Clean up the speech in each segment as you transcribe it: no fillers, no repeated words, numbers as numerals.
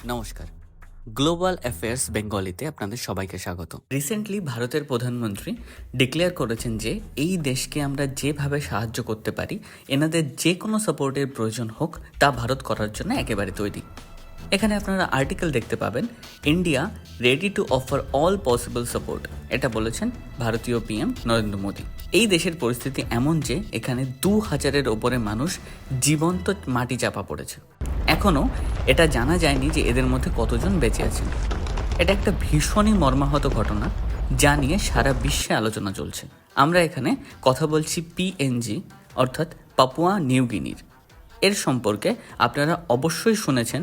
নমস্কার, global affairs বেঙ্গলিতে আপনাদের সবাইকে স্বাগত। রিসেন্টলি ভারতের প্রধানমন্ত্রী ডিক্লেয়ার করেছেন যে এই দেশকে আমরা যেভাবে সাহায্য করতে পারি, এনাদের যে কোনো সাপোর্টের প্রয়োজন হোক তা ভারত করার জন্য একেবারে তৈরি। এখানে আপনারা আর্টিকেল দেখতে পাবেন, India ready to offer all possible support, এটা বলেছেন ভারতীয় পিএম নরেন্দ্র মোদী। এই দেশের পরিস্থিতি এমন যে এখানে 2000-এর ওপরে মানুষ জীবন্ত মাটি চাপা পড়েছে। এখনও এটা জানা যায়নি যে এদের মধ্যে কতজন বেঁচে আছেন। এটা একটা ভীষণই মর্মাহত ঘটনা, যা নিয়ে সারা বিশ্বে আলোচনা চলছে। আমরা এখানে কথা বলছি পিএনজি অর্থাৎ পাপুয়া নিউ গিনির। এর সম্পর্কে আপনারা অবশ্যই শুনেছেন,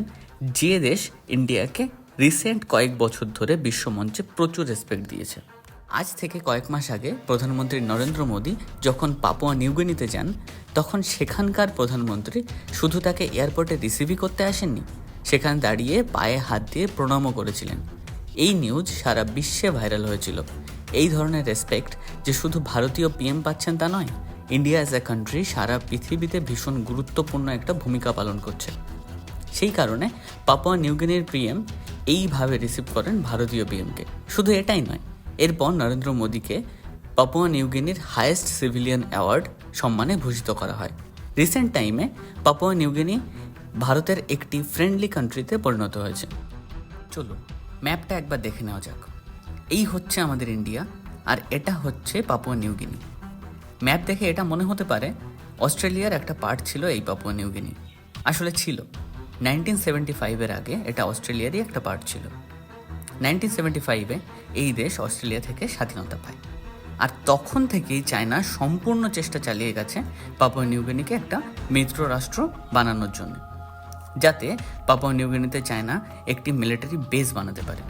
যে দেশ ইন্ডিয়াকে রিসেন্ট কয়েক বছর ধরে বিশ্বমঞ্চে প্রচুর রেসপেক্ট দিয়েছে। আজ থেকে কয়েক মাস আগে প্রধানমন্ত্রী নরেন্দ্র মোদী যখন পাপুয়া নিউগিনিতে যান, তখন সেখানকার প্রধানমন্ত্রী শুধু তাকে এয়ারপোর্টে রিসিভই করতে আসেননি, সেখানে দাঁড়িয়ে পায়ে হাত দিয়ে প্রণামও করেছিলেন। এই নিউজ সারা বিশ্বে ভাইরাল হয়েছিল। এই ধরনের রেসপেক্ট যে শুধু ভারতীয় পিএম পাচ্ছেন তা নয়, ইন্ডিয়া অ্যাজ এ কান্ট্রি সারা পৃথিবীতে ভীষণ গুরুত্বপূর্ণ একটা ভূমিকা পালন করছে। সেই কারণে পাপুয়া নিউগিনির পিএম এইভাবে রিসিভ করেন ভারতীয় পিএমকে। শুধু এটাই নয়, এরপর নরেন্দ্র মোদীকে পাপুয়া নিউগিনির হায়েস্ট সিভিলিয়ান অ্যাওয়ার্ড সম্মানে ভূষিত করা হয়। রিসেন্ট টাইমে পাপুয়া নিউগিনি ভারতের একটি ফ্রেন্ডলি কান্ট্রিতে পরিণত হয়েছে। চলুন ম্যাপটা একবার দেখে নেওয়া যাক। এই হচ্ছে আমাদের ইন্ডিয়া, আর এটা হচ্ছে পাপুয়া নিউগিনি। ম্যাপ দেখে এটা মনে হতে পারে অস্ট্রেলিয়ার একটা পার্ট ছিল এই পাপুয়া নিউগিনি। আসলে ছিল। 1975-এর আগে এটা অস্ট্রেলিয়ারই একটা পার্ট ছিল। 1975-এ এই দেশ অস্ট্রেলিয়া থেকে স্বাধীনতা পায়, আর তখন থেকেই চায়না সম্পূর্ণ চেষ্টা চালিয়ে গেছে পাপুয়া নিউগিনিকে একটা মিত্র রাষ্ট্র বানানোর জন্য, যাতে পাপুয়া নিউগিনিতে চায়না একটি মিলিটারি বেস বানাতে পারে।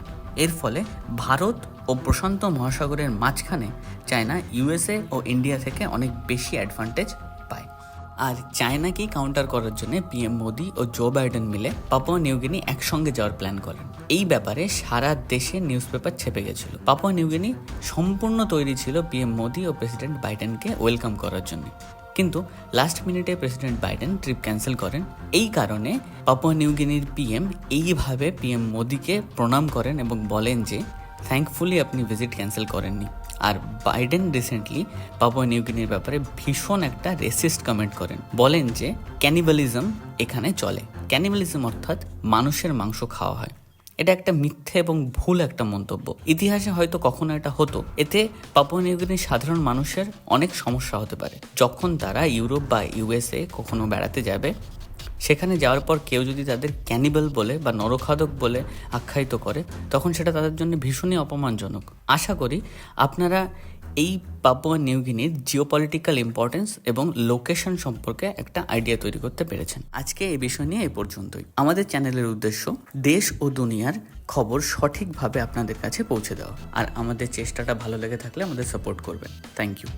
এর ফলে ভারত ও প্রশান্ত মহাসাগরের মাঝখানে চায়না ইউএসএ ও ইন্ডিয়া থেকে অনেক বেশি অ্যাডভান্টেজ পায়। আর চায়নাকেই কাউন্টার করার জন্য পিএম মোদি ও জো বাইডেন মিলে পাপুয়া নিউগিনি একসঙ্গে যাওয়ার প্ল্যান করেন। এই ব্যাপারে সারা দেশে নিউজ পেপার ছেপে গেছিল। পাপুয়া নিউগিনি সম্পূর্ণ তৈরি ছিল পিএম মোদি ও প্রেসিডেন্ট বাইডেনকে ওয়েলকাম করার জন্য, কিন্তু লাস্ট মিনিটে প্রেসিডেন্ট বাইডেন ট্রিপ ক্যান্সেল করেন। এই কারণে পাপুয়া নিউগিনির পিএম এইভাবে পিএম মোদিকে প্রণাম করেন এবং বলেন যে থ্যাঙ্কফুলি আপনি ভিজিট ক্যান্সেল করেননি। আর বাইডেন রিসেন্টলি পাপুয়া নিউগিনির ব্যাপারে ভীষণ একটা রেসিস্ট কমেন্ট করেন, বলেন যে ক্যানিবালিজম এখানে চলে। ক্যানিবালিজম অর্থাৎ মানুষের মাংস খাওয়া হয়। এটা একটা মিথ্যে এবং ভুল একটা মন্তব্য। ইতিহাসে হয়তো কখনো এটা হতো, এতে পাপুয়া নিউগিনির সাধারণ মানুষের অনেক সমস্যা হতে পারে। যখন তারা ইউরোপ বা ইউএসএ কখনো বেড়াতে যাবে, সেখানে যাওয়ার পর কেউ যদি তাদের ক্যানিবাল বলে বা নরখাদক বলে আখ্যায়িত করে, তখন সেটা তাদের জন্য ভীষণই অপমানজনক। আশা করি আপনারা এই পাপুয়া নিউগিনির জিওপলিটিক্যাল ইম্পর্টেন্স এবং লোকেশন সম্পর্কে একটা আইডিয়া তৈরি করতে পেরেছেন। আজকে এই বিষয় নিয়ে এই পর্যন্তই। আমাদের চ্যানেলের উদ্দেশ্য দেশ ও দুনিয়ার খবর সঠিকভাবে আপনাদের কাছে পৌঁছে দেওয়া, আর আমাদের চেষ্টাটা ভালো লেগে থাকলে আমাদের সাপোর্ট করবেন। Thank you.